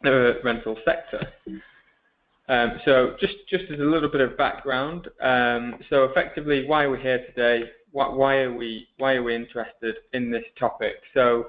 the rental sector. So just as a little bit of background, so effectively why we're here today, why are we interested in this topic? So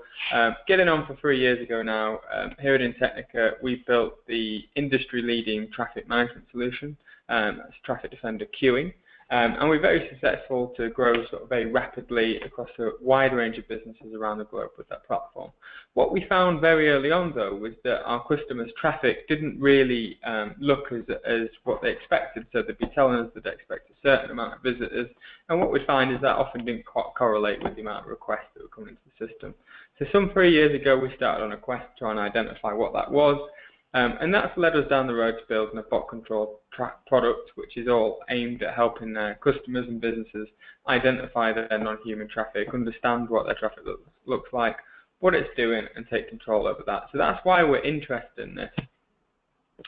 getting on for 3 years ago now, here at Intechnica, we built the industry-leading traffic management solution, that's Traffic Defender queuing. And we're very successful to grow sort of very rapidly across a wide range of businesses around the globe with that platform. What we found very early on, though, was that our customers' traffic didn't really look as what they expected. So they'd be telling us that they expect a certain amount of visitors, and what we find is that often didn't correlate with the amount of requests that were coming into the system. So some 3 years ago, we started on a quest to try and identify what that was. And that's led us down the road to building a bot control product, which is all aimed at helping their customers and businesses identify their non-human traffic, understand what their traffic looks like, what it's doing, and take control over that. So that's why we're interested in this.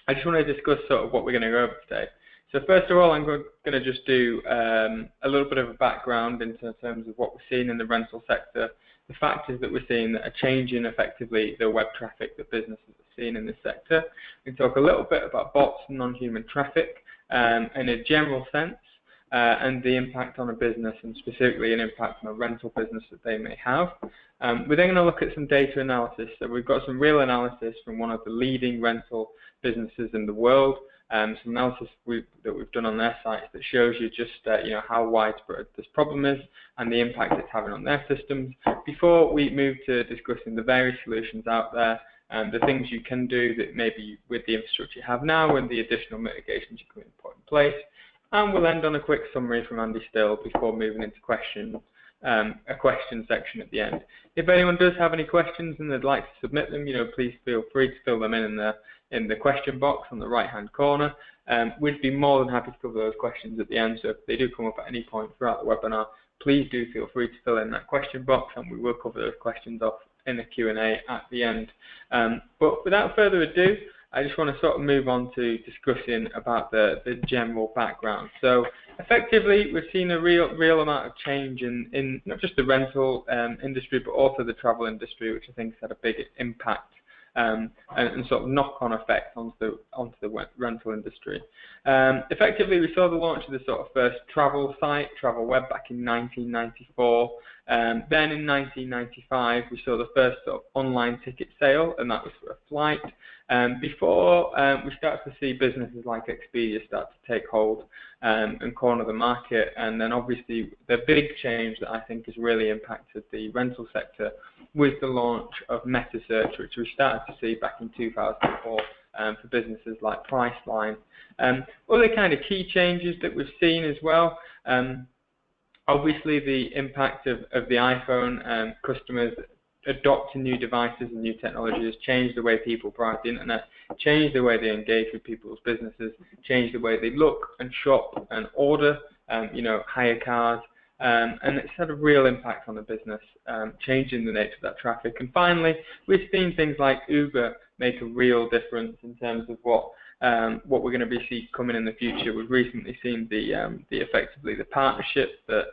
I just want to discuss sort of what we're going to go over today. So first of all, I'm going to just do a little bit of a background in terms of what we're seeing in the rental sector, the factors that we're seeing that are changing effectively the web traffic that businesses are seeing in this sector. We talk a little bit about bots and non-human traffic in a general sense, and the impact on a business, and specifically an impact on a rental business that they may have. We're then going to look at some data analysis. So we've got some real analysis from one of the leading rental businesses in the world. Some analysis that we've done on their sites that shows you just how widespread this problem is and the impact it's having on their systems. Before we move to discussing the various solutions out there, the things you can do that maybe with the infrastructure you have now and the additional mitigations you can put in place. And we'll end on a quick summary from Andy Still before moving into questions, a question section at the end. If anyone does have any questions and they'd like to submit them, please feel free to fill them in the question box on the right-hand corner. We'd be more than happy to cover those questions at the end. So if they do come up at any point throughout the webinar, please do feel free to fill in that question box, and we will cover those questions off in the Q&A at the end. But without further ado, I just want to sort of move on to discussing about the general background. So effectively, we've seen a real amount of change in not just the rental industry, but also the travel industry, which I think has had a big impact and sort of knock-on effect onto the rental industry. Effectively, we saw the launch of the sort of first travel site, Travel Web, back in 1994. Then in 1995, we saw the first sort of online ticket sale, and that was for a flight. Before we started to see businesses like Expedia start to take hold and corner the market, and then obviously the big change that I think has really impacted the rental sector was the launch of meta search, which we started to see back in 2004 for businesses like Priceline. Other kind of key changes that we've seen as well, obviously the impact of the iPhone, customers adopting new devices and new technology has changed the way people browse the internet, changed the way they engage with people's businesses, changed the way they look and shop and order, hire cars, and it's had a real impact on the business, changing the nature of that traffic. And finally, we've seen things like Uber make a real difference in terms of what we're going to be coming in the future. We've recently seen effectively the partnership that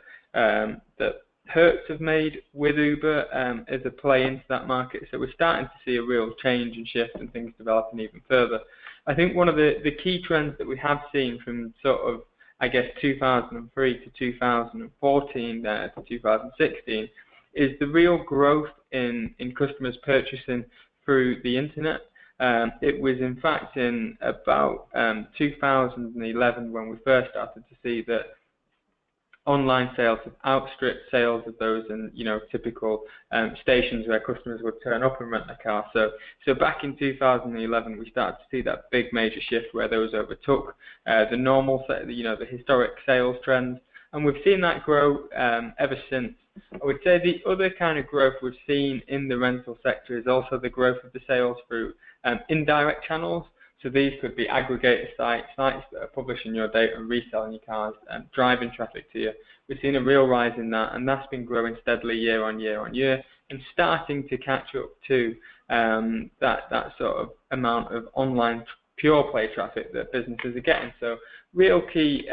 Hertz have made with Uber as a play into that market. So we're starting to see a real change and shift and things developing even further. I think one of the key trends that we have seen from sort of, I guess, 2003 to 2014 to 2016 is the real growth in customers purchasing through the internet. It was in fact in about 2011 when we first started to see that online sales have outstripped sales of those in typical stations where customers would turn up and rent a car. So back in 2011 we started to see that big major shift where those overtook the normal, the historic sales trends, and we've seen that grow ever since. I would say the other kind of growth we've seen in the rental sector is also the growth of the sales through indirect channels. So these could be aggregator sites that are publishing your data and reselling your cars and driving traffic to you. We've seen a real rise in that, and that's been growing steadily year on year on year and starting to catch up to that sort of amount of online pure play traffic that businesses are getting. So real key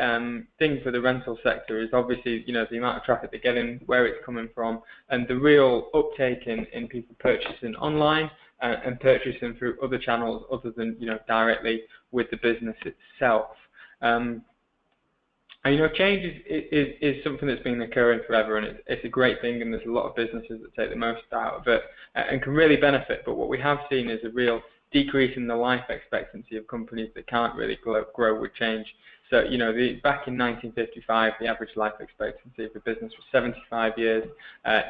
thing for the rental sector is obviously the amount of traffic they're getting, where it's coming from, and the real uptake in people purchasing online, and purchase them through other channels other than, directly with the business itself. And change is something that's been occurring forever, and it's a great thing, and there's a lot of businesses that take the most out of it and can really benefit. But what we have seen is a real decrease in the life expectancy of companies that can't really grow with change. So, back in 1955, the average life expectancy of a business was 75 years.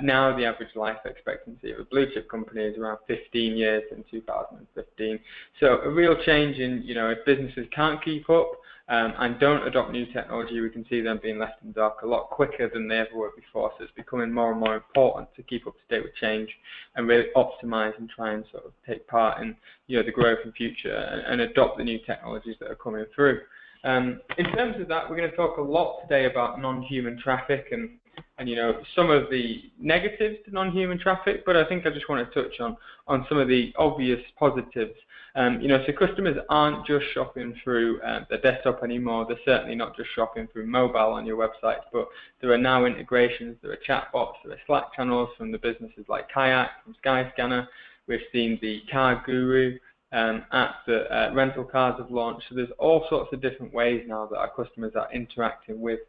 Now the average life expectancy of a blue chip company is around 15 years in 2015. So a real change in, if businesses can't keep up and don't adopt new technology, we can see them being left in the dark a lot quicker than they ever were before. So it's becoming more and more important to keep up to date with change and really optimize and try and sort of take part in, the growth and future and adopt the new technologies that are coming through. In terms of that, we're going to talk a lot today about non-human traffic and some of the negatives to non-human traffic, but I think I just want to touch on some of the obvious positives. So customers aren't just shopping through their desktop anymore. They're certainly not just shopping through mobile on your websites, but there are now integrations, there are chatbots, there are Slack channels from the businesses like Kayak, from Skyscanner. We've seen the Car Guru apps that rental cars have launched. So there's all sorts of different ways now that our customers are interacting with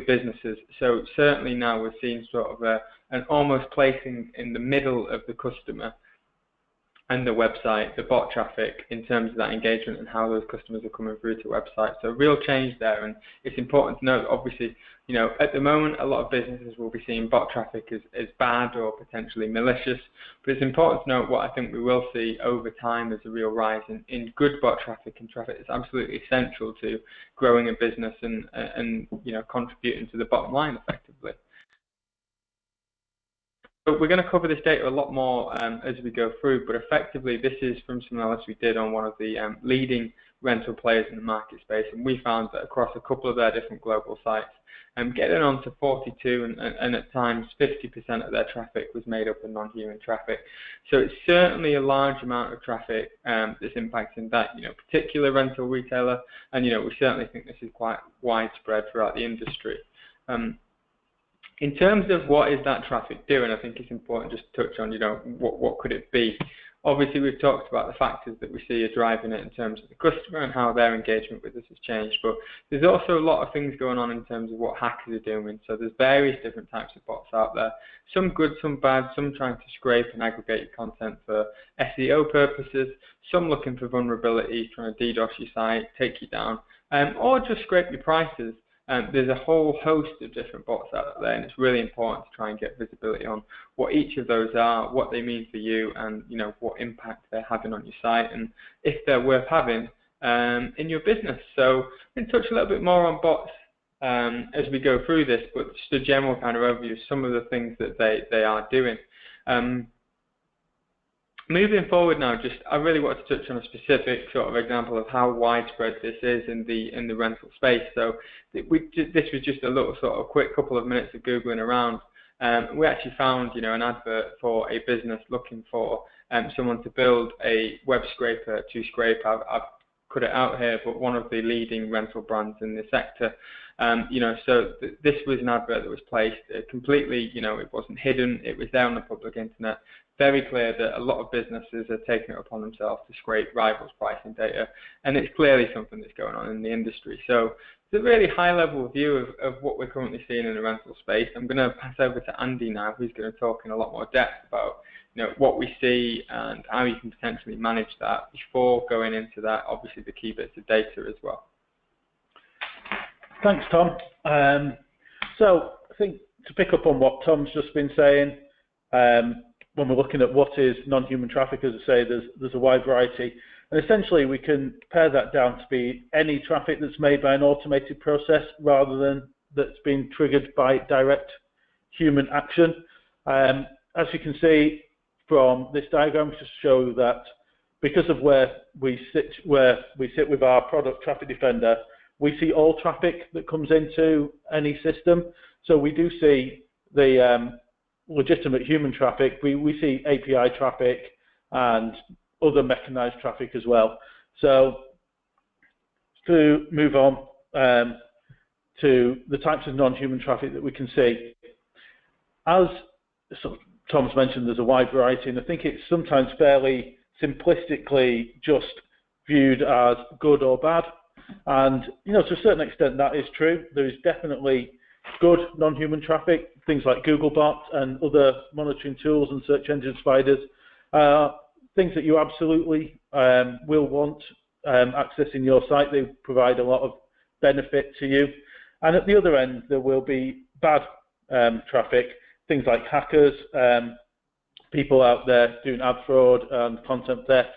businesses. So certainly now we're seeing sort of an almost placing in the middle of the customer and the website, the bot traffic, in terms of that engagement and how those customers are coming through to websites. So real change there, and it's important to note, obviously, at the moment, a lot of businesses will be seeing bot traffic as bad or potentially malicious, but it's important to note what I think we will see over time is a real rise in good bot traffic and traffic that's absolutely essential to growing a business and contributing to the bottom line effectively. But we're going to cover this data a lot more as we go through, but effectively this is from some analysis we did on one of the leading rental players in the market space, and we found that across a couple of their different global sites, getting on to 42 and at times 50% of their traffic was made up of non-human traffic. So it's certainly a large amount of traffic that's impacting that particular rental retailer, and we certainly think this is quite widespread throughout the industry. In terms of what is that traffic doing, I think it's important just to touch on, what could it be? Obviously, we've talked about the factors that we see are driving it in terms of the customer and how their engagement with us has changed, but there's also a lot of things going on in terms of what hackers are doing. So there's various different types of bots out there, some good, some bad, some trying to scrape and aggregate your content for SEO purposes, some looking for vulnerabilities, trying to DDoS your site, take you down, or just scrape your prices. There's a whole host of different bots out there, and it's really important to try and get visibility on what each of those are, what they mean for you, and what impact they're having on your site, and if they're worth having in your business. So we're going to touch a little bit more on bots as we go through this, but just a general kind of overview of some of the things that they are doing. Moving forward now, I really want to touch on a specific sort of example of how widespread this is in the rental space. So this was just a little sort of quick couple of minutes of Googling around. We actually found, an advert for a business looking for someone to build a web scraper to scrape. I've put it out here, but one of the leading rental brands in the sector. So this was an advert that was placed completely, it wasn't hidden, it was there on the public internet. Very clear that a lot of businesses are taking it upon themselves to scrape rivals' pricing data, and it's clearly something that's going on in the industry. So it's a really high-level view of what we're currently seeing in the rental space. I'm going to pass over to Andy now, who's going to talk in a lot more depth about what we see and how you can potentially manage that. Before going into that, obviously the key bits of data as well. Thanks, Tom. So I think to pick up on what Tom's just been saying, when we're looking at what is non-human traffic, as I say, there's a wide variety. And essentially, we can pare that down to be any traffic that's made by an automated process rather than that's been triggered by direct human action. As you can see from this diagram, just show that because of where we sit with our product Traffic Defender, we see all traffic that comes into any system. So we do see the legitimate human traffic, we see API traffic and other mechanized traffic as well. So to move on to the types of non-human traffic that we can see, as Tom's mentioned, there's a wide variety, and I think it's sometimes fairly simplistically just viewed as good or bad. And, to a certain extent that is true. There is definitely good non-human traffic, things like Googlebot and other monitoring tools and search engine spiders, things that you absolutely will want accessing your site. They provide a lot of benefit to you. And at the other end, there will be bad traffic, things like hackers, people out there doing ad fraud and content theft,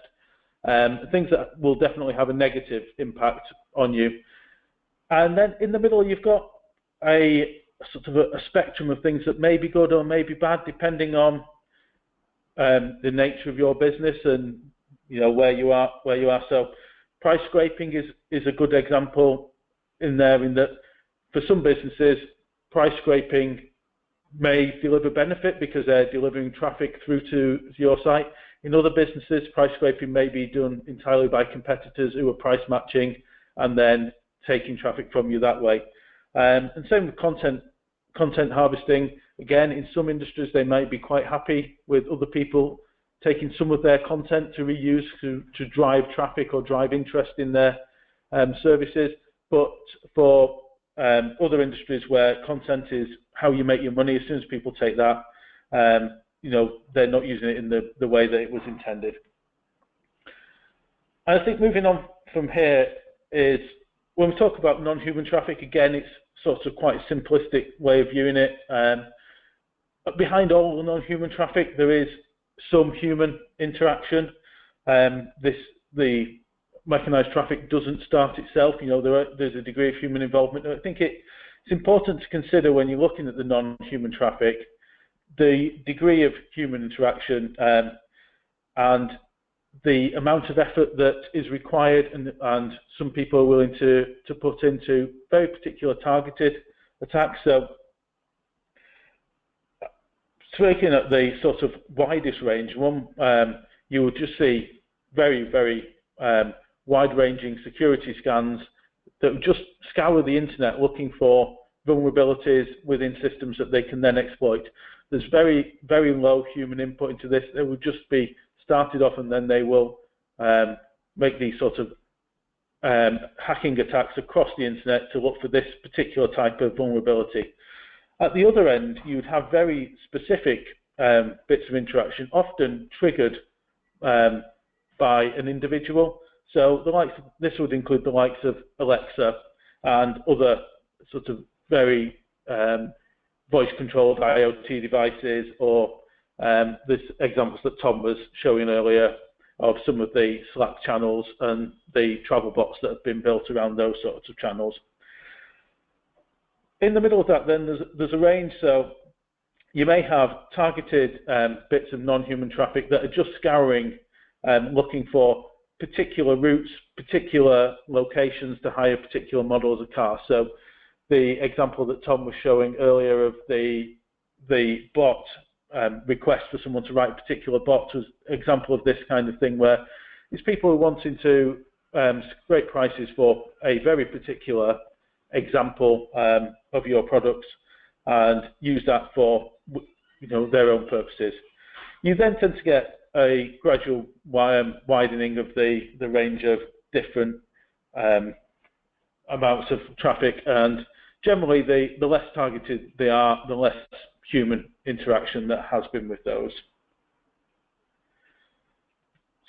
things that will definitely have a negative impact on you. And then in the middle, you've got a sort of a spectrum of things that may be good or may be bad, depending on the nature of your business and where you are. So price scraping is a good example in there, in that for some businesses, price scraping may deliver benefit because they're delivering traffic through to your site. In other businesses, price scraping may be done entirely by competitors who are price matching and then taking traffic from you that way. And same with content harvesting. Again, in some industries, they might be quite happy with other people taking some of their content to reuse to drive traffic or drive interest in their services. But for other industries where content is how you make your money, as soon as people take that, they're not using it in the way that it was intended. And I think moving on from here is, when we talk about non-human traffic, again, it's sort of quite a simplistic way of viewing it. But behind all the non-human traffic, there is some human interaction. The mechanized traffic doesn't start itself. There's a degree of human involvement. I think it's important to consider when you're looking at the non-human traffic, the degree of human interaction and the amount of effort that is required, and some people are willing to put into very particular targeted attacks. So, looking at the sort of widest range, you will just see very, very wide-ranging security scans that just scour the internet looking for vulnerabilities within systems that they can then exploit. There's very, very low human input into this. It will just be started off, and then they will make these sort of hacking attacks across the internet to look for this particular type of vulnerability. At the other end, you would have very specific bits of interaction, often triggered by an individual. So this would include the likes of Alexa and other sort of very voice-controlled IoT devices, or this examples that Tom was showing earlier of some of the Slack channels and the travel bots that have been built around those sorts of channels. In the middle of that, then, there's a range. So you may have targeted bits of non-human traffic that are just scouring, looking for particular routes, particular locations to hire particular models of cars. So the example that Tom was showing earlier of the bot request for someone to write a particular bot was an example of this kind of thing, where it's people who are wanting to scrape prices for a very particular example of your products and use that for their own purposes. You then tend to get a gradual widening of the range of different amounts of traffic, and generally the less targeted they are, the less human interaction that has been with those.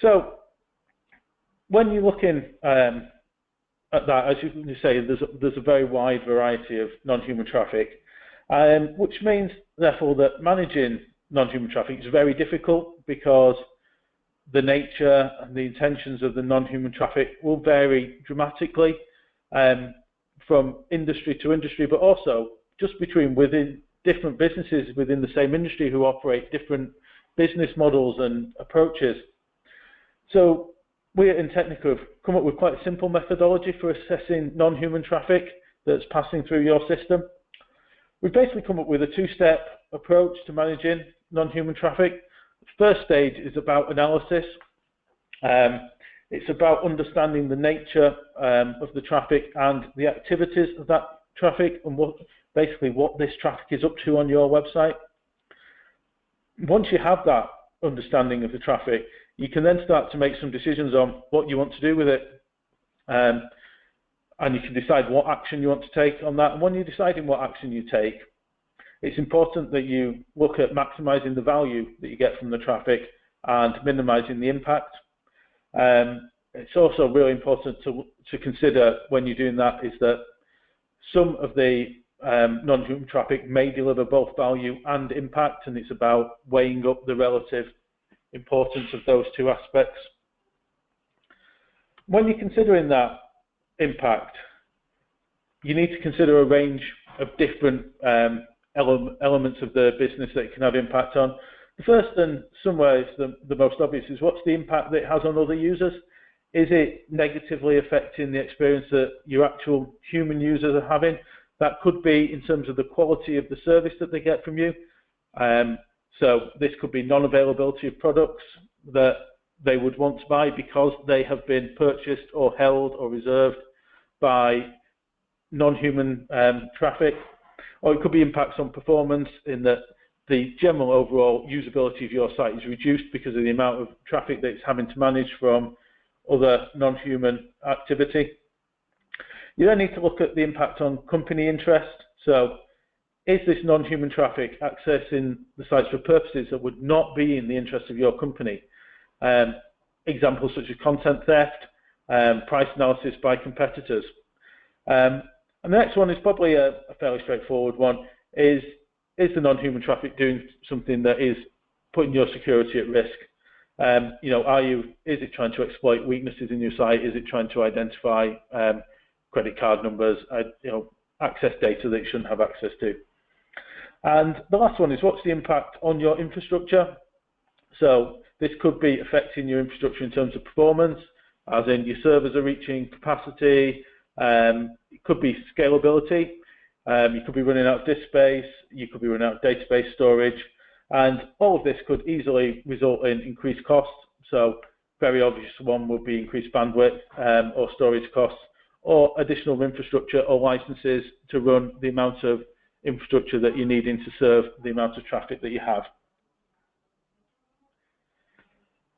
So when you're looking at that, as you say, there's a very wide variety of non-human traffic, which means therefore that managing non-human traffic is very difficult, because the nature and the intentions of the non-human traffic will vary dramatically from industry to industry, but also just within different businesses within the same industry who operate different business models and approaches. So we at Intechnica have come up with quite a simple methodology for assessing non-human traffic that's passing through your system. We've basically come up with a two-step approach to managing non-human traffic. The first stage is about analysis. It's about understanding the nature of the traffic and the activities of that traffic, and what this traffic is up to on your website. once you have that understanding of the traffic, you can then start to make some decisions on what you want to do with it. And you can decide what action you want to take on that. And when you're deciding what action you take, it's important that you look at maximizing the value that you get from the traffic and minimizing the impact. It's also really important to consider when you're doing that is that some of the non-human traffic may deliver both value and impact, and it's about weighing up the relative importance of those two aspects. When you're considering that impact, you need to consider a range of different elements of the business that it can have impact on. The first, and some ways the most obvious, is what's the impact that it has on other users? Is it negatively affecting the experience that your actual human users are having? That could be in terms of the quality of the service that they get from you. So this could be non-availability of products that they would want to buy because they have been purchased or held or reserved by non-human traffic. Or it could be impacts on performance in that the general overall usability of your site is reduced because of the amount of traffic that it's having to manage from other non-human activity. You then need to look at the impact on company interest. So is this non-human traffic accessing the sites for purposes that would not be in the interest of your company? Examples such as content theft, price analysis by competitors. And the next one is probably a fairly straightforward one, is the non-human traffic doing something that is putting your security at risk? Is it trying to exploit weaknesses in your site? Is it trying to identify credit card numbers, access data that it shouldn't have access to? And the last one is what's the impact on your infrastructure? So this could be affecting your infrastructure in terms of performance, as in your servers are reaching capacity. It could be scalability. You could be running out of disk space. You could be running out of database storage. And all of this could easily result in increased costs. So very obvious one would be increased bandwidth or storage costs, or additional infrastructure or licenses to run the amount of infrastructure that you're needing to serve the amount of traffic that you have.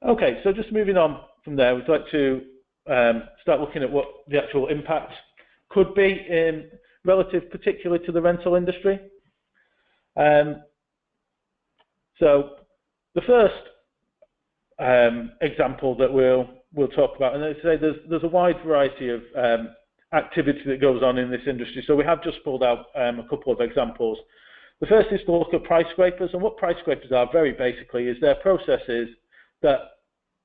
Okay, so just moving on from there, we'd like to start looking at what the actual impact could be relative particularly to the rental industry. So the first example that we'll talk about, and as I say, there's a wide variety of activity that goes on in this industry. So we have just pulled out a couple of examples. The first is to look at price scrapers, and what price scrapers are very basically is they're processes that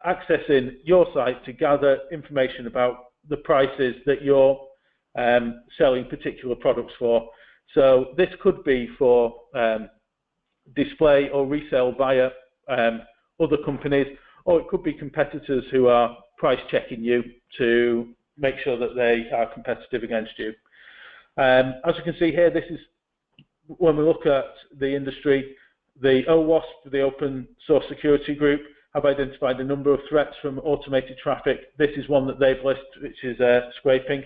accessing your site to gather information about the prices that you're selling particular products for. So this could be for display or resale via other companies, or it could be competitors who are price checking you to make sure that they are competitive against you. As you can see here, this is when we look at the industry, the OWASP, the Open Source Security Group, have identified a number of threats from automated traffic. This is one that they've listed, which is scraping.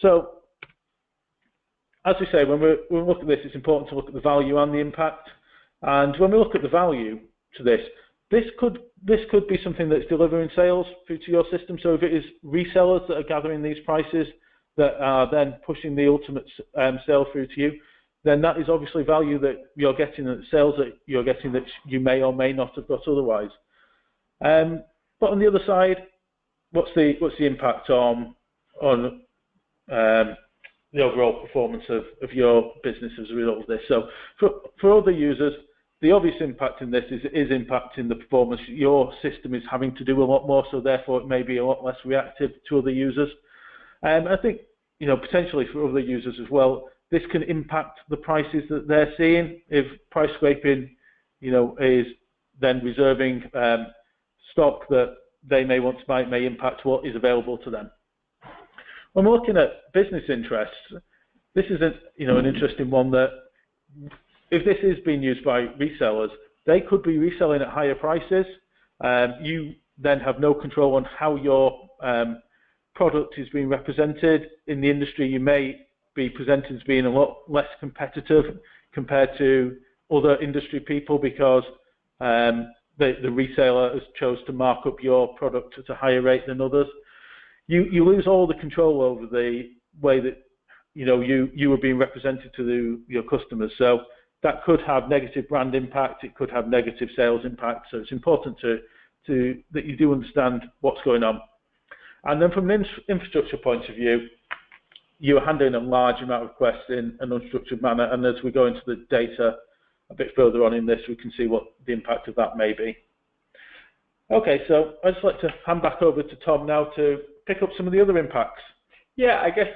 So, as we say, when we look at this, it's important to look at the value and the impact. And when we look at the value to this could be something that's delivering sales through to your system. So if it is resellers that are gathering these prices that are then pushing the ultimate sale through to you, then that is obviously value that you're getting, that sales that you're getting that you may or may not have got otherwise. But on the other side, what's the impact on the overall performance of your business as a result of this? So for other users, the obvious impact in this is impacting the performance. Your system is having to do a lot more, so therefore it may be a lot less reactive to other users. I think potentially for other users as well, this can impact the prices that they're seeing. If price scraping, is then reserving stock that they may want to buy, it may impact what is available to them. When we're looking at business interests, this is an interesting one that if this is being used by resellers, they could be reselling at higher prices. You then have no control on how your product is being represented. In the industry, you may be presented as being a lot less competitive compared to other industry people because the reseller has chose to mark up your product at a higher rate than others, you lose all the control over the way that you are being represented to your customers. So that could have negative brand impact. It could have negative sales impact. So it's important that you do understand what's going on. And then from an infrastructure point of view, you're handling a large amount of requests in an unstructured manner. And as we go into the data a bit further on in this, we can see what the impact of that may be. Okay, so I'd just like to hand back over to Tom now to pick up some of the other impacts. Yeah, I guess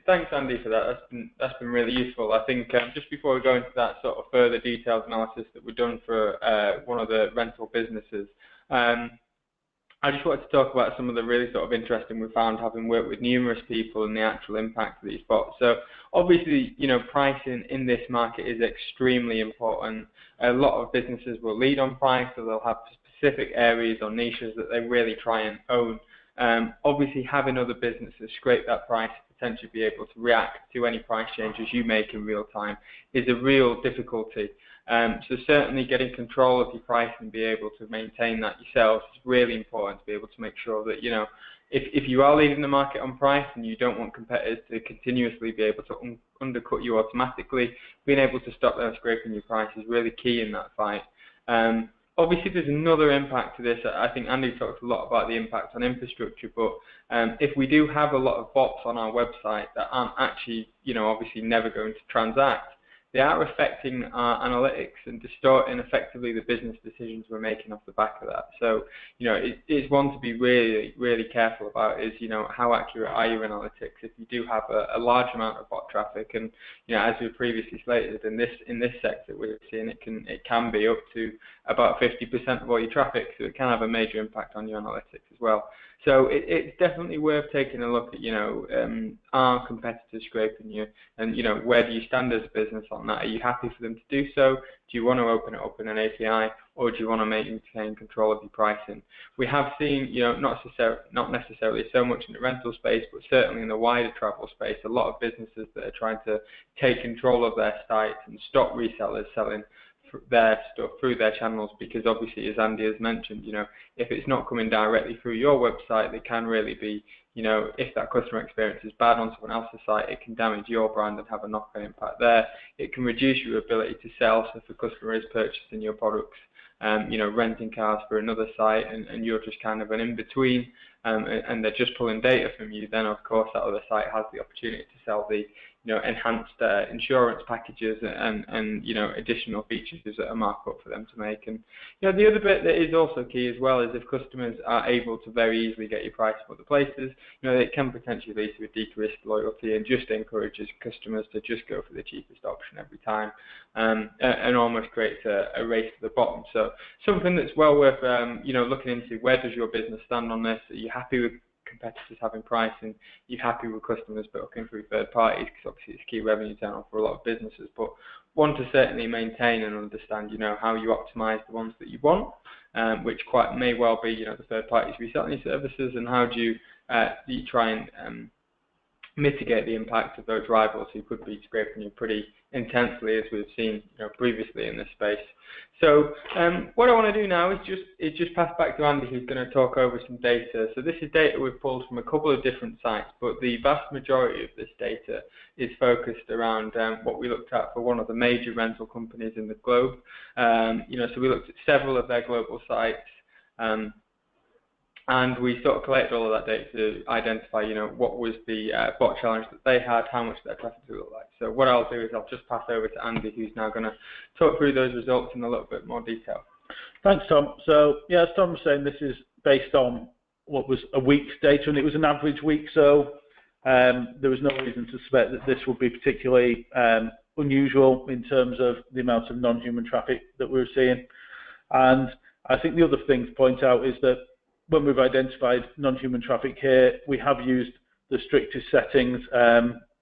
thanks Andy for that. That's been really useful. I think just before we go into that sort of further detailed analysis that we've done for one of the rental businesses, I just wanted to talk about some of the really sort of interesting we found having worked with numerous people and the actual impact of these bots. So obviously, pricing in this market is extremely important. A lot of businesses will lead on price, so they'll have specific areas or niches that they really try and own. Obviously, having other businesses scrape that price, potentially be able to react to any price changes you make in real time is a real difficulty. So certainly getting control of your price and be able to maintain that yourself is really important to be able to make sure that, if you are leading the market on price and you don't want competitors to continuously be able to undercut you automatically, being able to stop them scraping your price is really key in that fight. Obviously, there's another impact to this. I think Andy talked a lot about the impact on infrastructure, but if we do have a lot of bots on our website that aren't actually, obviously never going to transact, they are affecting our analytics and distorting effectively the business decisions we're making off the back of that. So, it's one to be really, really careful about is, how accurate are your analytics if you do have a large amount of bot traffic. And, as we previously stated, in this sector we're seeing it can be up to about 50% of all your traffic, so it can have a major impact on your analytics as well. So it's definitely worth taking a look at, are competitors scraping you, and where do you stand as a business on that? Are you happy for them to do so? Do you want to open it up in an API, or do you want to maintain control of your pricing? We have seen, not necessarily so much in the rental space, but certainly in the wider travel space, a lot of businesses that are trying to take control of their sites and stop resellers selling their stuff through their channels, because obviously, as Andy has mentioned, if it's not coming directly through your website, it can really be, if that customer experience is bad on someone else's site, it can damage your brand and have a knock-on impact there. It can reduce your ability to sell. So if a customer is purchasing your products, renting cars for another site, and you're just kind of an in-between, and they're just pulling data from you, then of course that other site has the opportunity to sell the enhanced insurance packages and additional features that are marked up for them to make. And the other bit that is also key as well is if customers are able to very easily get your price from other places, it can potentially lead to a decreased loyalty and just encourages customers to just go for the cheapest option every time, and almost creates a race to the bottom. So something that's well worth looking into. Where does your business stand on this? Are you happy with competitors having pricing? You're happy with customers booking through third parties, because obviously it's key revenue channel for a lot of businesses, but want to certainly maintain and understand how you optimize the ones that you want, which may well be the third parties reselling your services, and how do you try and mitigate the impact of those rivals who could be scraping you pretty intensely, as we've seen previously in this space. So what I want to do now is just pass back to Andy, who's going to talk over some data. So this is data we've pulled from a couple of different sites, but the vast majority of this data is focused around what we looked at for one of the major rental companies in the globe. So we looked at several of their global sites, and we sort of collected all of that data to identify, what was the bot challenge that they had, how much their traffic would look like. So what I'll do is I'll just pass over to Andy, who's now going to talk through those results in a little bit more detail. Thanks, Tom. So, as Tom was saying, this is based on what was a week's data, and it was an average week, so there was no reason to suspect that this would be particularly unusual in terms of the amount of non-human traffic that we were seeing. And I think the other thing to point out is that when we've identified non-human traffic here, we have used the strictest settings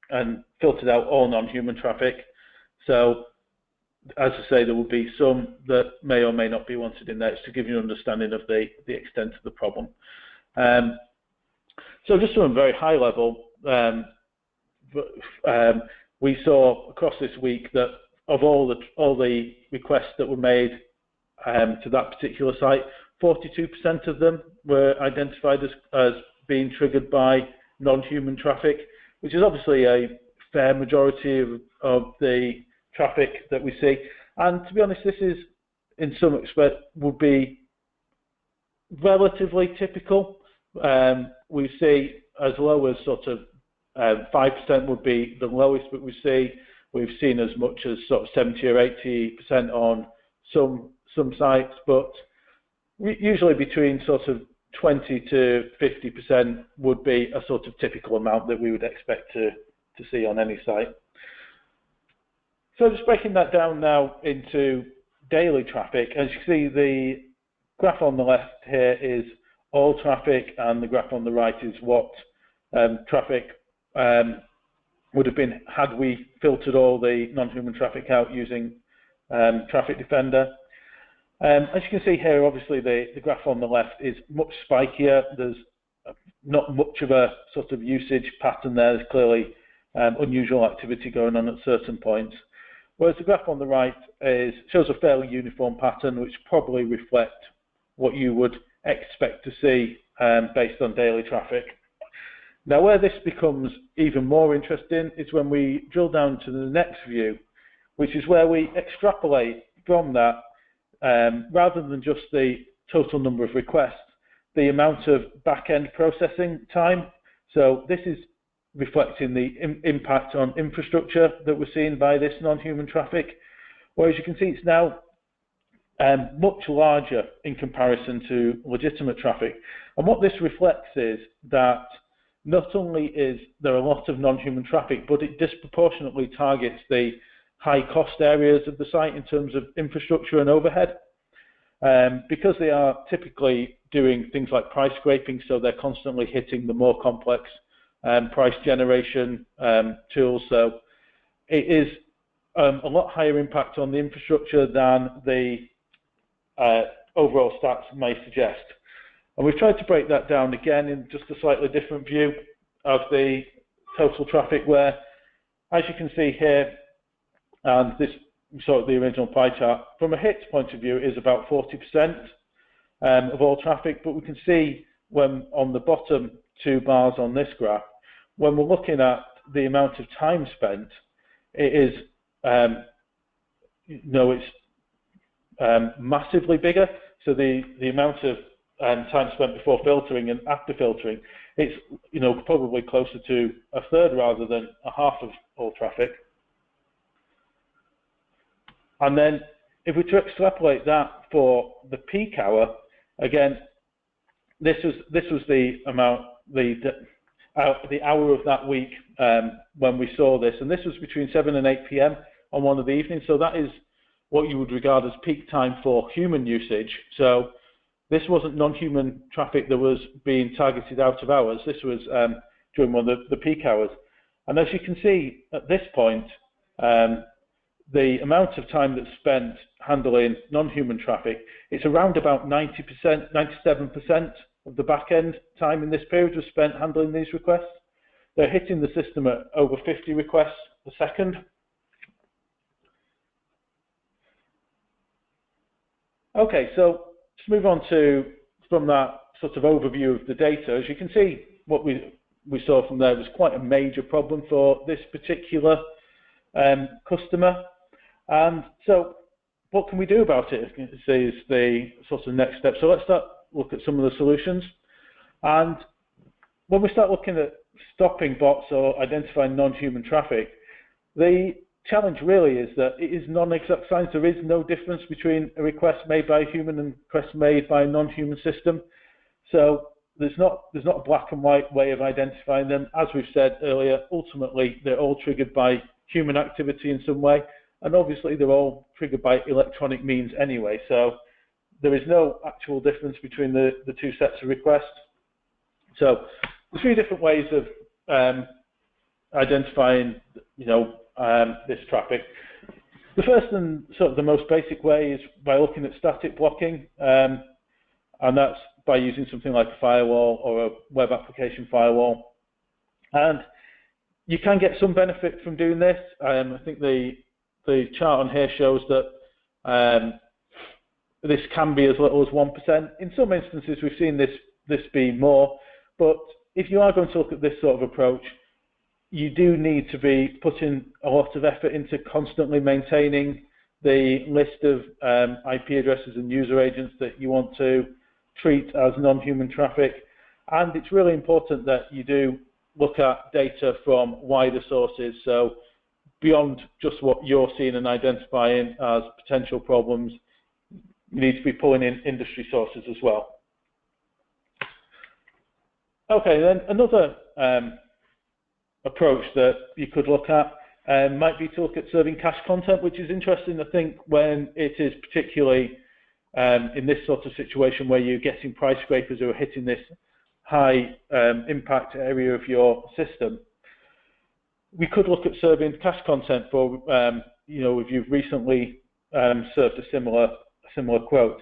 and filtered out all non-human traffic. So, as I say, there will be some that may or may not be wanted in there. It's to give you an understanding of the extent of the problem. So just from a very high level, we saw across this week that of all the requests that were made to that particular site. 42% of them were identified as being triggered by non-human traffic, which is obviously a fair majority of the traffic that we see. And to be honest, this is, in some respect, would be relatively typical. We see as low as sort of 5% would be the lowest, but we've seen as much as sort of 70 or 80% on some sites, but usually between sort of 20 to 50% would be a sort of typical amount that we would expect to see on any site. So just breaking that down now into daily traffic, as you see, the graph on the left here is all traffic, and the graph on the right is what traffic would have been had we filtered all the non-human traffic out using Traffic Defender. As you can see here, obviously the graph on the left is much spikier. There's not much of a sort of usage pattern there. There's clearly unusual activity going on at certain points. Whereas the graph on the right shows a fairly uniform pattern, which probably reflects what you would expect to see based on daily traffic. Now, where this becomes even more interesting is when we drill down to the next view, which is where we extrapolate from that, rather than just the total number of requests, the amount of back-end processing time. So this is reflecting the impact on infrastructure that we're seeing by this non-human traffic. Whereas you can see it's now much larger in comparison to legitimate traffic. And what this reflects is that not only is there a lot of non-human traffic, but it disproportionately targets the high-cost areas of the site in terms of infrastructure and overhead, because they are typically doing things like price scraping, so they're constantly hitting the more complex price generation tools. So it is a lot higher impact on the infrastructure than the overall stats may suggest. And we've tried to break that down again in just a slightly different view of the total traffic, where, as you can see here, and this sort of the original pie chart, from a hits point of view is about 40% of all traffic, but we can see when on the bottom two bars on this graph, when we're looking at the amount of time spent, it is, it's massively bigger. So the amount of time spent before filtering and after filtering, it's probably closer to a third rather than a half of all traffic. And then if we to extrapolate that for the peak hour, again, this was the amount, the hour of that week when we saw this, and this was between 7 and 8 p.m. on one of the evenings. So that is what you would regard as peak time for human usage. So this wasn't non-human traffic that was being targeted out of hours. This was during one of the peak hours. And as you can see at this point, the amount of time that's spent handling non-human traffic, it's around about 90%, 97% of the back-end time in this period was spent handling these requests. They're hitting the system at over 50 requests a second. Okay, so let's move on from that sort of overview of the data. As you can see, what we saw from there was quite a major problem for this particular customer. And so what can we do about it is the sort of next step. So let's look at some of the solutions. And when we start looking at stopping bots or identifying non-human traffic, the challenge really is that it is non-exact science. There is no difference between a request made by a human and a request made by a non-human system. So there's not a black and white way of identifying them. As we've said earlier, ultimately they're all triggered by human activity in some way, and obviously they're all triggered by electronic means anyway. So there is no actual difference between the two sets of requests. So there's three different ways of identifying, this traffic. The first and sort of the most basic way is by looking at static blocking, and that's by using something like a firewall or a web application firewall. And you can get some benefit from doing this. I think the chart on here shows that this can be as little as 1%. In some instances, we've seen this be more, but if you are going to look at this sort of approach, you do need to be putting a lot of effort into constantly maintaining the list of IP addresses and user agents that you want to treat as non-human traffic. And it's really important that you do look at data from wider sources. So beyond just what you're seeing and identifying as potential problems, you need to be pulling in industry sources as well. Okay, then another approach that you could look at might be to look at serving cache content, which is interesting, I think, when it is particularly in this sort of situation where you're getting price scrapers who are hitting this high impact area of your system. We could look at serving cache content for, if you've recently served a similar quote.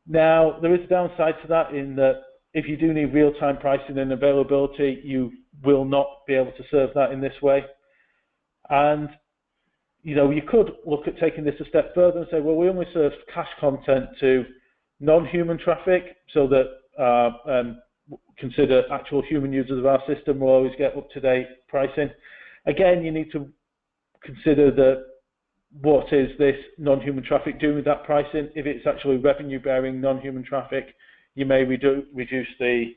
Now, there is a downside to that in that if you do need real-time pricing and availability, you will not be able to serve that in this way. And you could look at taking this a step further and say, well, we only serve cache content to non-human traffic, so that consider actual human users of our system will always get up-to-date pricing. Again, you need to consider that what is this non-human traffic doing with that pricing. If it's actually revenue-bearing non-human traffic, you may reduce the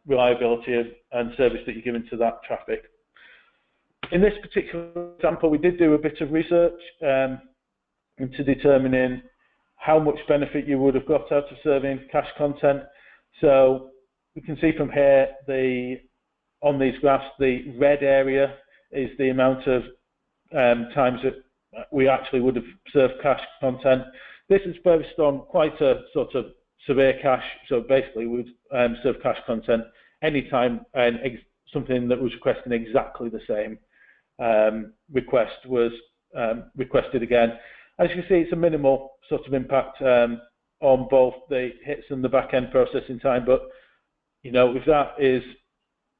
reliability and service that you're giving to that traffic. In this particular example, we did do a bit of research into determining how much benefit you would have got out of serving cache content. So we can see from here, on these graphs, the red area is the amount of times that we actually would have served cache content. This is based on quite a sort of severe cache. So basically, we'd serve cache content anytime something that was requesting exactly the same request was requested again. As you can see, it's a minimal sort of impact on both the hits and the back-end processing time. But if that is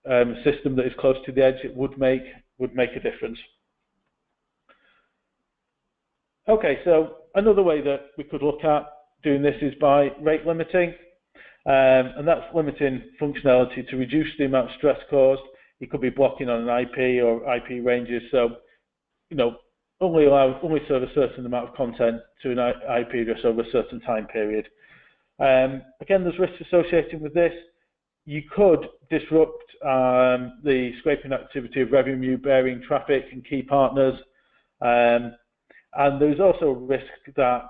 a system that is close to the edge, it would make a difference. Okay, so another way that we could look at doing this is by rate limiting, and that's limiting functionality to reduce the amount of stress caused. It could be blocking on an IP or IP ranges, so only serve a certain amount of content to an IP address over a certain time period. Again, there's risks associated with this. You could disrupt the scraping activity of revenue-bearing traffic and key partners, and there's also a risk that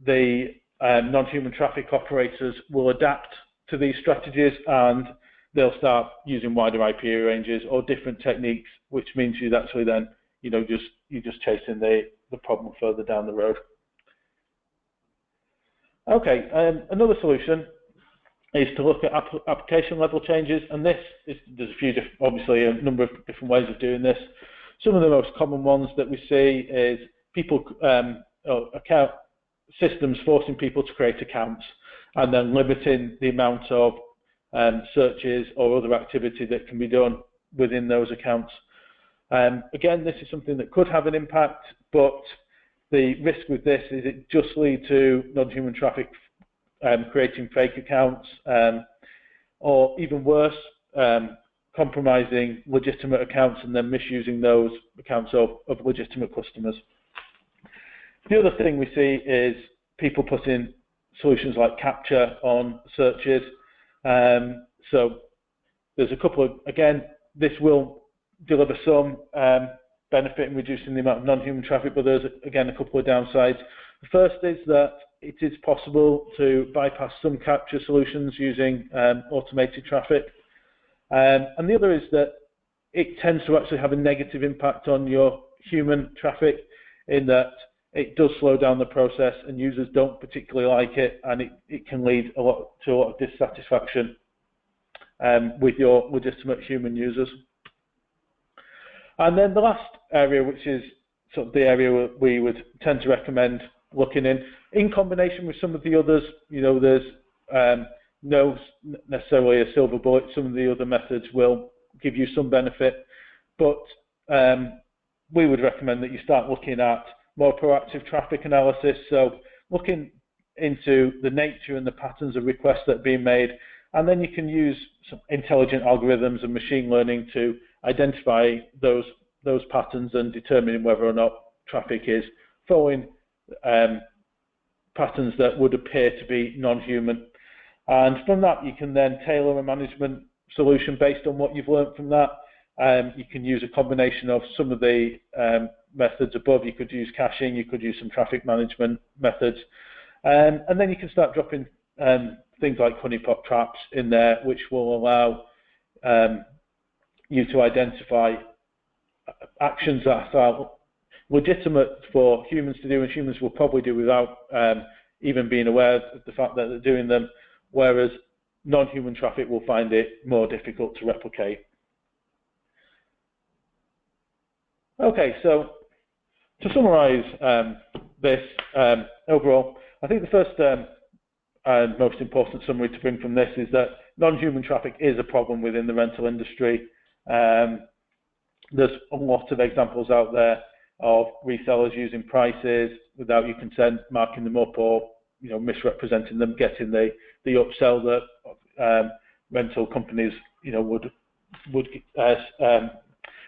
the non-human traffic operators will adapt to these strategies and they'll start using wider IP ranges or different techniques, which means you'd actually then, you're just chasing the problem further down the road. Okay, another solution is to look at application level changes, and there's obviously a number of different ways of doing this. Some of the most common ones that we see is people account systems forcing people to create accounts and then limiting the amount of searches or other activity that can be done within those accounts. Again, this is something that could have an impact, but the risk with this is it just leads to non-human traffic creating fake accounts, or even worse, compromising legitimate accounts and then misusing those accounts of legitimate customers. The other thing we see is people putting solutions like capture on searches. So there's a couple of, again, this will deliver some benefit in reducing the amount of non-human traffic, but there's, again, a couple of downsides. The first is that it is possible to bypass some capture solutions using automated traffic. And the other is that it tends to actually have a negative impact on your human traffic in that it does slow down the process and users don't particularly like it, and it can lead to a lot of dissatisfaction with your legitimate human users. And then the last area, which is sort of the area we would tend to recommend looking in combination with some of the others, there's no necessarily a silver bullet. Some of the other methods will give you some benefit, but we would recommend that you start looking at more proactive traffic analysis. So looking into the nature and the patterns of requests that are being made, and then you can use some intelligent algorithms and machine learning to identify those patterns and determining whether or not traffic is following patterns that would appear to be non-human. And from that, you can then tailor a management solution based on what you've learned from that. You can use a combination of some of the methods above. You could use caching, you could use some traffic management methods, and then you can start dropping things like honeypot traps in there, which will allow you to identify actions that are legitimate for humans to do, and humans will probably do without even being aware of the fact that they're doing them, whereas non-human traffic will find it more difficult to replicate. Okay, so to summarize this overall, I think the first and most important summary to bring from this is that non-human traffic is a problem within the rental industry. There's a lot of examples out there of resellers using prices without your consent, marking them up, or misrepresenting them, getting the upsell that rental companies would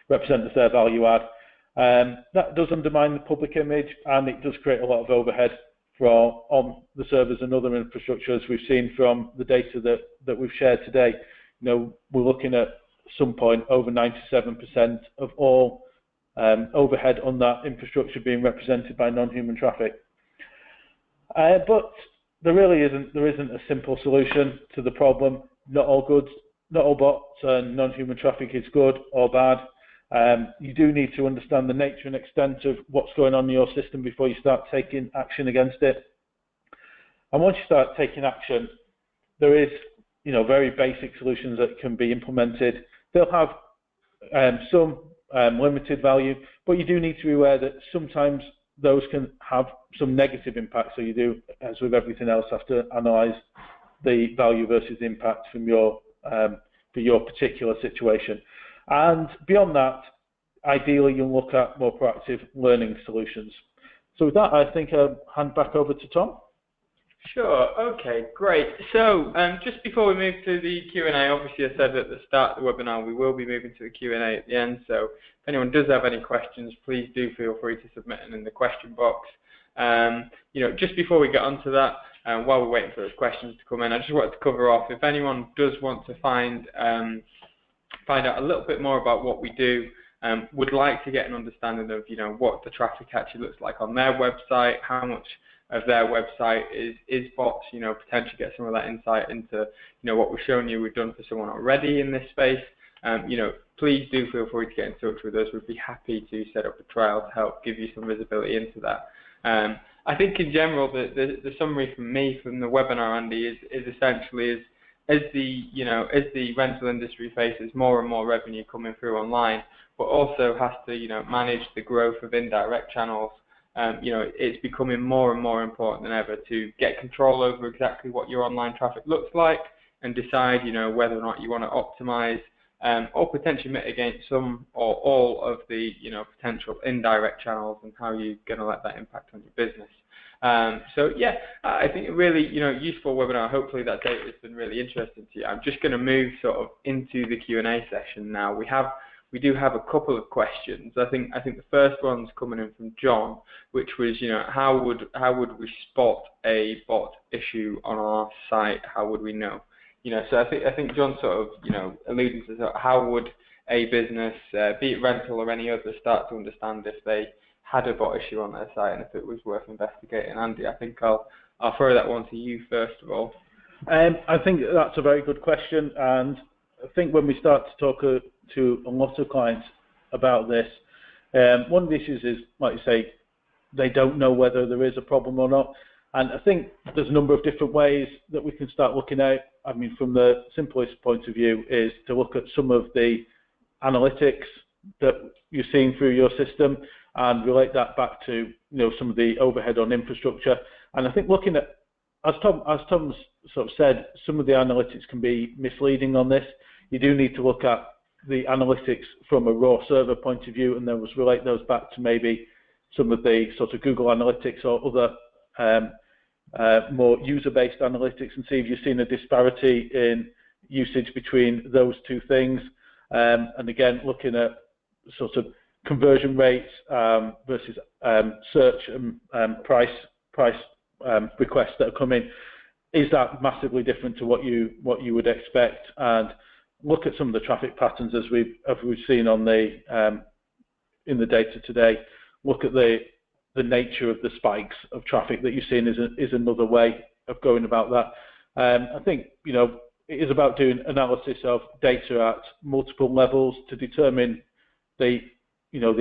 represent as their value add. That does undermine the public image, and it does create a lot of overhead on the servers and other infrastructure, as we've seen from the data that we've shared today. We're looking at some point over 97% of all overhead on that infrastructure being represented by non-human traffic. But there really isn't a simple solution to the problem. Not all bots and non-human traffic is good or bad. You do need to understand the nature and extent of what's going on in your system before you start taking action against it. And once you start taking action, there is, very basic solutions that can be implemented. They'll have some limited value, but you do need to be aware that sometimes those can have some negative impact. So you do, as with everything else, have to analyze the value versus the impact from for your particular situation. And beyond that, ideally, you'll look at more proactive learning solutions. So with that, I think I'll hand back over to Tom. Sure. Okay, great. So just before we move to the Q&A, obviously I said at the start of the webinar we will be moving to the Q&A at the end. So if anyone does have any questions, please do feel free to submit them in the question box. Just before we get onto that, while we're waiting for those questions to come in, I just wanted to cover off, if anyone does want to find out a little bit more about what we do, would like to get an understanding of what the traffic actually looks like on their website, how much of their website is bots, potentially get some of that insight into what we've shown you we've done for someone already in this space. Please do feel free to get in touch with us. We'd be happy to set up a trial to help give you some visibility into that. I think in general the summary from me from the webinar, Andy, is essentially as the rental industry faces more and more revenue coming through online, but also has to manage the growth of indirect channels. It's becoming more and more important than ever to get control over exactly what your online traffic looks like and decide whether or not you want to optimize or potentially mitigate some or all of the potential indirect channels and how you're going to let that impact on your business. So yeah, I think a really useful webinar. Hopefully that data has been really interesting to you. I'm just going to move sort of into the Q&A session now. We do have a couple of questions. I think the first one's coming in from John, which was how would we spot a bot issue on our site? How would we know? So I think John sort of alluding to how would a business, be it rental or any other, start to understand if they had a bot issue on their site and if it was worth investigating. Andy, I think I'll throw that one to you first of all. I think that's a very good question, and I think when we start to talk to a lot of clients about this, one of the issues is, like you say, they don't know whether there is a problem or not. And I think there's a number of different ways that we can start looking at. I mean, from the simplest point of view is to look at some of the analytics that you're seeing through your system and relate that back to some of the overhead on infrastructure. And I think looking at, as Tom's sort of said, some of the analytics can be misleading on this. You do need to look at the analytics from a raw server point of view, and then relate those back to maybe some of the sort of Google Analytics or other more user-based analytics and see if you've seen a disparity in usage between those two things. And again, looking at sort of conversion rates versus search and price requests that are coming. Is that massively different to what you would expect? And look at some of the traffic patterns as we've seen on the in the data today. Look at the nature of the spikes of traffic that you're seeing is another way of going about that. I think it is about doing analysis of data at multiple levels to determine the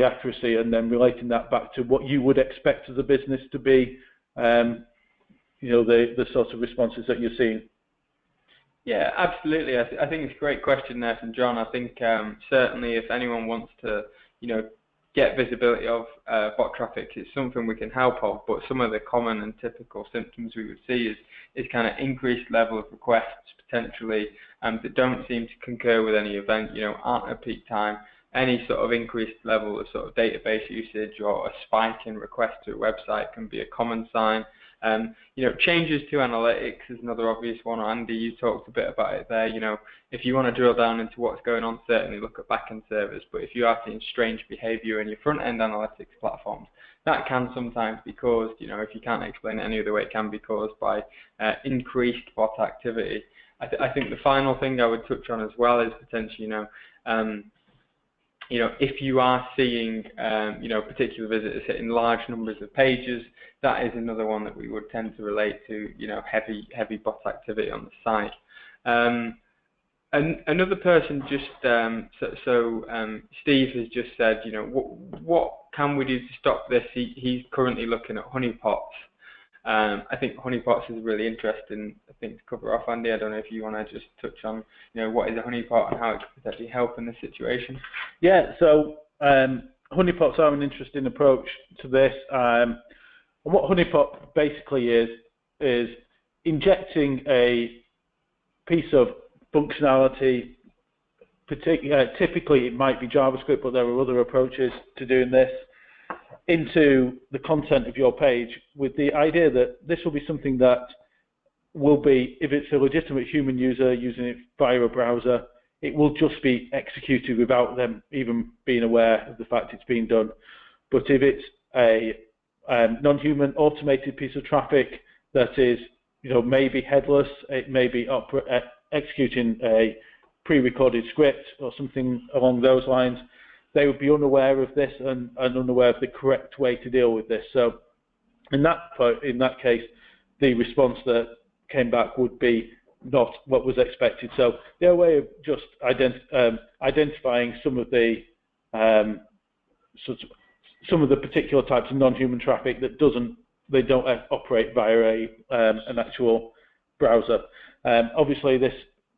accuracy, and then relating that back to what you would expect as a business to be. The sorts of responses that you're seeing. Yeah, absolutely. I think it's a great question there from John. I think certainly if anyone wants to, get visibility of bot traffic, it's something we can help of. But some of the common and typical symptoms we would see is kind of increased level of requests potentially that don't seem to concur with any event, aren't at peak time. Any sort of increased level of sort of database usage or a spike in requests to a website can be a common sign. Changes to analytics is another obvious one. Andy, you talked a bit about it there. If you want to drill down into what's going on, certainly look at backend servers. But if you are seeing strange behavior in your front-end analytics platforms, that can sometimes be caused, if you can't explain it any other way, it can be caused by increased bot activity. I think the final thing I would touch on as well is potentially, if you are seeing, particular visitors hitting large numbers of pages, that is another one that we would tend to relate to, heavy bot activity on the site. And another person just, Steve has just said, what can we do to stop this? He's currently looking at honeypots. I think honeypots is a really interesting thing to cover off, Andy. I don't know if you want to just touch on, what is a honeypot and how it could potentially help in this situation. Yeah, so honeypots are an interesting approach to this. And what honeypot basically is injecting a piece of functionality. Typically, it might be JavaScript, but there are other approaches to doing this, into the content of your page, with the idea that this will be something that will be, if it's a legitimate human user using it via a browser, it will just be executed without them even being aware of the fact it's being done. But if it's a non-human automated piece of traffic that is, maybe headless, it may be executing a pre-recorded script or something along those lines, they would be unaware of this and unaware of the correct way to deal with this. So in that case, the response that came back would be not what was expected. So their way of just identifying some of the particular types of non-human traffic that they don't operate via an actual browser. Obviously,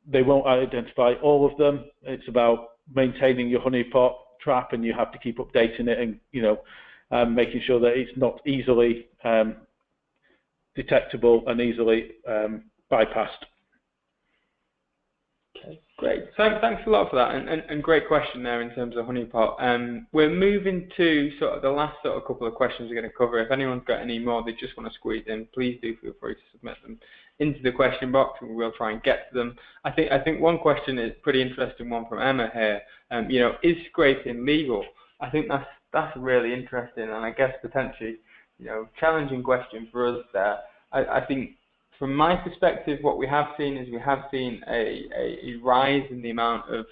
they won't identify all of them. It's about maintaining your honeypot trap, and you have to keep updating it and making sure that it's not easily detectable and easily bypassed. Okay, great. Thanks a lot for that, and great question there in terms of honeypot. We're moving to sort of the last sort of couple of questions we're going to cover. If anyone's got any more they just want to squeeze in, please do feel free to submit them into the question box, and we'll try and get to them. I think one question is a pretty interesting one from Emma here. Is scraping legal? I think that's really interesting, and I guess potentially, challenging question for us there. I think from my perspective, what we have seen is a rise in the amount of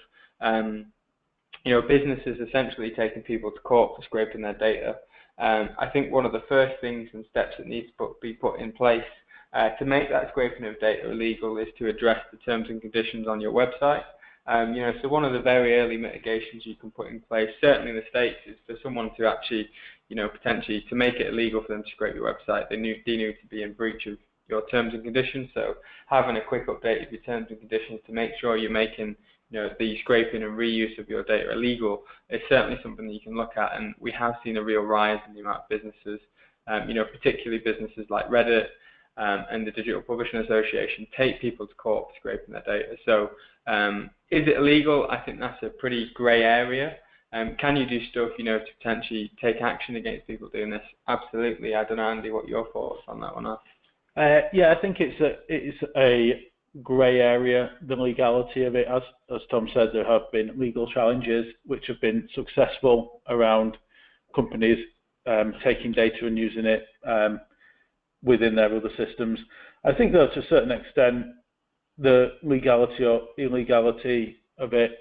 businesses essentially taking people to court for scraping their data. I think one of the first things and steps that needs to be put in place to make that scraping of data illegal is to address the terms and conditions on your website. So one of the very early mitigations you can put in place, certainly in the States, is for someone to actually, potentially to make it illegal for them to scrape your website, they need to be in breach of your terms and conditions. So having a quick update of your terms and conditions to make sure you're making, the scraping and reuse of your data illegal is certainly something that you can look at. And we have seen a real rise in the amount of businesses, particularly businesses like Reddit, and the Digital Publishing Association take people to court for scraping their data. So is it illegal? I think that's a pretty grey area. Can you do stuff, to potentially take action against people doing this? Absolutely. I don't know, Andy, what your thoughts on that one are. Yeah, I think it's a grey area, the legality of it. As Tom said, there have been legal challenges which have been successful around companies taking data and using it within their other systems. I think, though, to a certain extent, the legality or illegality of it,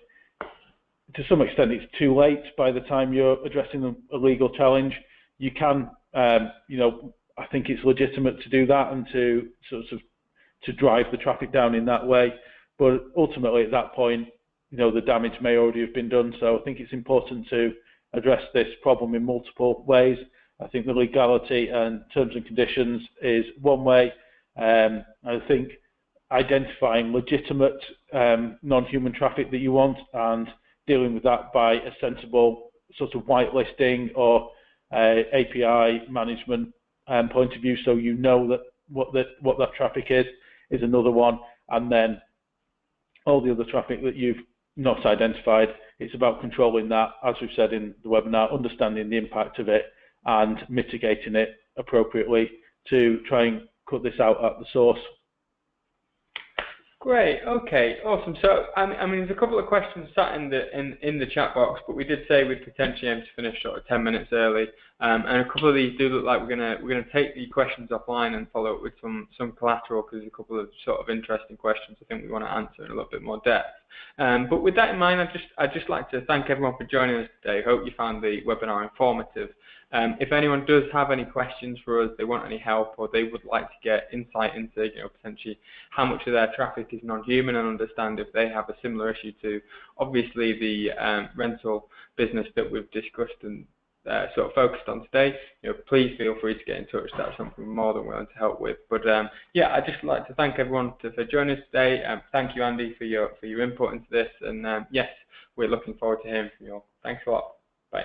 to some extent, it's too late by the time you're addressing a legal challenge. You can, I think it's legitimate to do that and to to drive the traffic down in that way. But ultimately, at that point, the damage may already have been done. So I think it's important to address this problem in multiple ways. I think the legality and terms and conditions is one way. I think identifying legitimate non-human traffic that you want and dealing with that by a sensible sort of whitelisting or API management point of view, so you know that what that traffic is another one. And then all the other traffic that you've not identified, it's about controlling that, as we've said in the webinar, understanding the impact of it and mitigating it appropriately to try and cut this out at the source. Great. Okay. Awesome. So, I mean, there's a couple of questions sat in the chat box, but we did say we'd potentially aim to finish sort of 10 minutes early. And a couple of these do look like we're gonna take the questions offline and follow up with some collateral, because there's a couple of sort of interesting questions I think we want to answer in a little bit more depth. But with that in mind, I'd just like to thank everyone for joining us today. Hope you found the webinar informative. If anyone does have any questions for us, they want any help, or they would like to get insight into, potentially how much of their traffic is non-human, and understand if they have a similar issue to, obviously, the rental business that we've discussed and sort of focused on today, please feel free to get in touch. That's something we're more than willing to help with. But yeah, I'd just like to thank everyone for joining us today. Thank you, Andy, for your input into this, and yes, we're looking forward to hearing from you all. Thanks a lot. Bye.